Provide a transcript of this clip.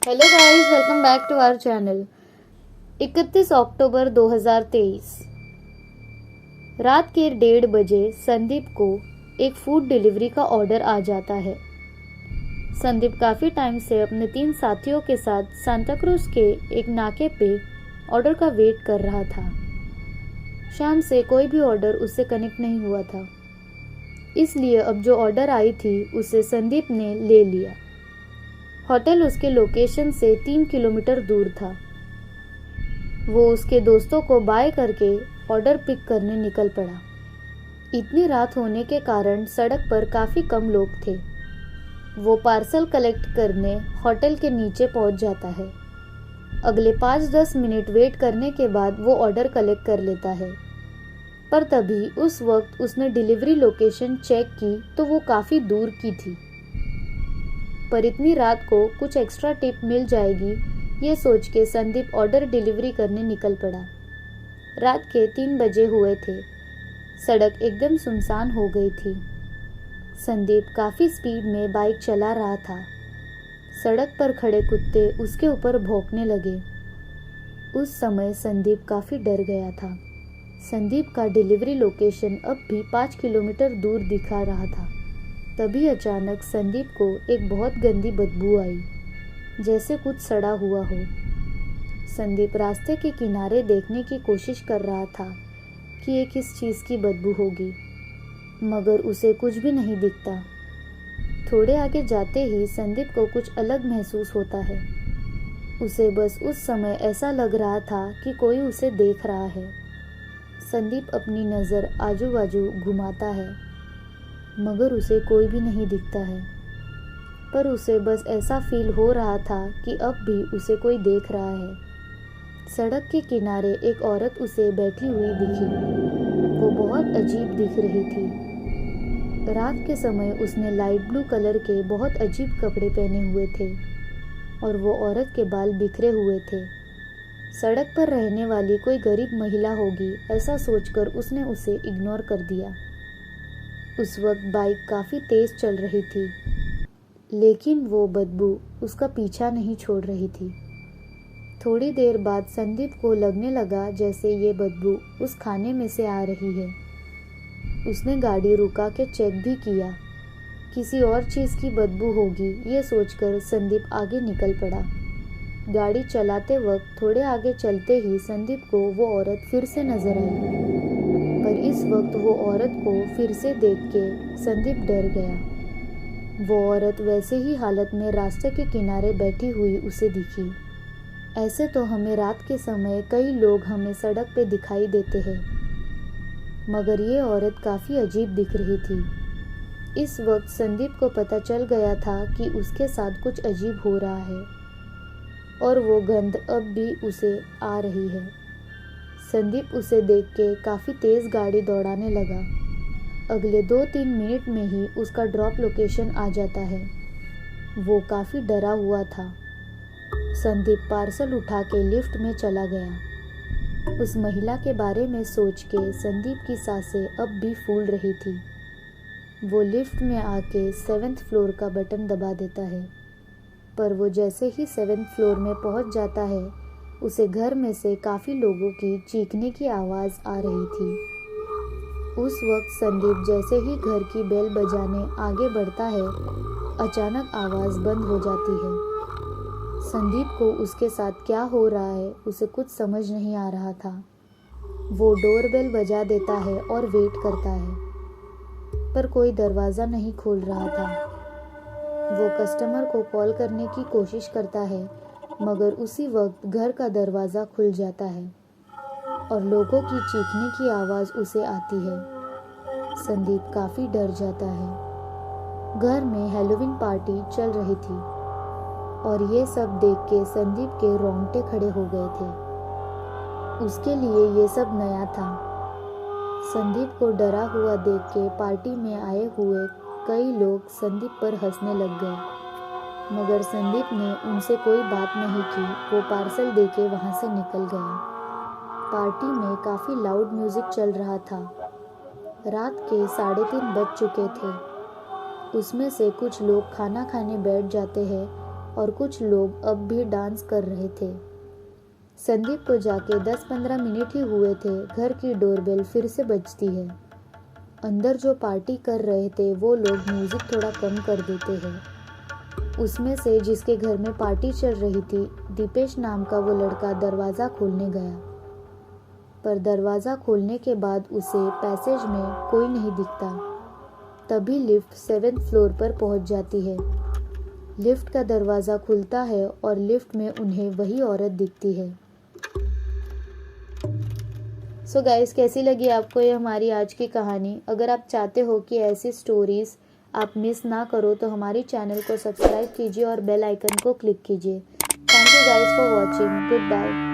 Hello guys, welcome back to our channel. 31 October 2023 रात के 1:30 बजे संदीप को एक फूड डिलीवरी का ऑर्डर आ जाता है। संदीप काफ़ी टाइम से अपने 3 साथियों के साथ सांता क्रूज के एक नाके पे ऑर्डर का वेट कर रहा था। शाम से कोई भी ऑर्डर उससे कनेक्ट नहीं हुआ था, इसलिए अब जो ऑर्डर आई थी उसे संदीप ने ले लिया। होटल उसके लोकेशन से 3 किलोमीटर दूर था। वो उसके दोस्तों को बाय करके ऑर्डर पिक करने निकल पड़ा। इतनी रात होने के कारण सड़क पर काफ़ी कम लोग थे। वो पार्सल कलेक्ट करने होटल के नीचे पहुंच जाता है। अगले 5-10 मिनट वेट करने के बाद वो ऑर्डर कलेक्ट कर लेता है। पर तभी उस वक्त उसने डिलीवरी लोकेशन चेक की तो वो काफ़ी दूर की थी। पर इतनी रात को कुछ एक्स्ट्रा टिप मिल जाएगी, ये सोच के संदीप ऑर्डर डिलीवरी करने निकल पड़ा। रात के 3 बजे हुए थे। सड़क एकदम सुनसान हो गई थी। संदीप काफ़ी स्पीड में बाइक चला रहा था। सड़क पर खड़े कुत्ते उसके ऊपर भौंकने लगे। उस समय संदीप काफ़ी डर गया था। संदीप का डिलीवरी लोकेशन अब भी 5 किलोमीटर दूर दिखा रहा था। तभी अचानक संदीप को एक बहुत गंदी बदबू आई, जैसे कुछ सड़ा हुआ हो। संदीप रास्ते के किनारे देखने की कोशिश कर रहा था कि ये किस चीज़ की बदबू होगी, मगर उसे कुछ भी नहीं दिखता। थोड़े आगे जाते ही संदीप को कुछ अलग महसूस होता है। उसे बस उस समय ऐसा लग रहा था कि कोई उसे देख रहा है। संदीप अपनी नज़र आजू बाजू घुमाता है, मगर उसे कोई भी नहीं दिखता है। पर उसे बस ऐसा फील हो रहा था कि अब भी उसे कोई देख रहा है। सड़क के किनारे एक औरत उसे बैठी हुई दिखी। वो बहुत अजीब दिख रही थी। रात के समय उसने लाइट ब्लू कलर के बहुत अजीब कपड़े पहने हुए थे और वो औरत के बाल बिखरे हुए थे। सड़क पर रहने वाली कोई गरीब महिला होगी, ऐसा सोचकर उसने उसे इग्नोर कर दिया। उस वक्त बाइक काफ़ी तेज़ चल रही थी, लेकिन वो बदबू उसका पीछा नहीं छोड़ रही थी। थोड़ी देर बाद संदीप को लगने लगा जैसे ये बदबू उस खाने में से आ रही है। उसने गाड़ी रुका के चेक भी किया। किसी और चीज़ की बदबू होगी, ये सोचकर संदीप आगे निकल पड़ा। गाड़ी चलाते वक्त थोड़े आगे चलते ही संदीप को वो औरत फिर से नजर आई। पर इस वक्त वो औरत को फिर से देख के संदीप डर गया। वो औरत वैसे ही हालत में रास्ते के किनारे बैठी हुई उसे दिखी। ऐसे तो हमें रात के समय कई लोग हमें सड़क पे दिखाई देते हैं, मगर ये औरत काफ़ी अजीब दिख रही थी। इस वक्त संदीप को पता चल गया था कि उसके साथ कुछ अजीब हो रहा है और वो गंध अब भी उसे आ रही है। संदीप उसे देख के काफ़ी तेज़ गाड़ी दौड़ाने लगा। अगले 2-3 मिनट में ही उसका ड्रॉप लोकेशन आ जाता है। वो काफ़ी डरा हुआ था। संदीप पार्सल उठा के लिफ्ट में चला गया। उस महिला के बारे में सोच के संदीप की सांसें अब भी फूल रही थी। वो लिफ्ट में आके 7th फ्लोर का बटन दबा देता है, पर वो जैसे ही 7th फ्लोर में पहुंच जाता है, उसे घर में से काफ़ी लोगों की चीखने की आवाज़ आ रही थी। उस वक्त संदीप जैसे ही घर की बेल बजाने आगे बढ़ता है, अचानक आवाज़ बंद हो जाती है। संदीप को उसके साथ क्या हो रहा है उसे कुछ समझ नहीं आ रहा था। वो डोरबेल बजा देता है और वेट करता है, पर कोई दरवाज़ा नहीं खोल रहा था। वो कस्टमर को कॉल करने की कोशिश करता है, मगर उसी वक्त घर का दरवाज़ा खुल जाता है और लोगों की चीखने की आवाज़ उसे आती है। संदीप काफ़ी डर जाता है। घर में हैलोवीन पार्टी चल रही थी और ये सब देख के संदीप के रोंगटे खड़े हो गए थे। उसके लिए ये सब नया था। संदीप को डरा हुआ देख के पार्टी में आए हुए कई लोग संदीप पर हंसने लग गए, मगर संदीप ने उनसे कोई बात नहीं की। वो पार्सल देके वहाँ से निकल गया। पार्टी में काफ़ी लाउड म्यूज़िक चल रहा था। रात के 3:30 बज चुके थे। उसमें से कुछ लोग खाना खाने बैठ जाते हैं और कुछ लोग अब भी डांस कर रहे थे। संदीप को जाके 10-15 मिनट ही हुए थे, घर की डोरबेल फिर से बजती है। अंदर जो पार्टी कर रहे थे वो लोग म्यूजिक थोड़ा कम कर देते हैं। उसमें से जिसके घर में पार्टी चल रही थी, दीपेश नाम का वो लड़का दरवाज़ा खोलने गया, पर दरवाज़ा खोलने के बाद उसे पैसेज में कोई नहीं दिखता। तभी लिफ्ट 7th फ्लोर पर पहुंच जाती है। लिफ्ट का दरवाज़ा खुलता है और लिफ्ट में उन्हें वही औरत दिखती है। सो गाइस, कैसी लगी आपको ये हमारी आज की कहानी? अगर आप चाहते हो कि ऐसी स्टोरीज़ आप मिस ना करो तो हमारी चैनल को सब्सक्राइब कीजिए और बेल आइकन को क्लिक कीजिए। Thank you guys for watching. Good bye.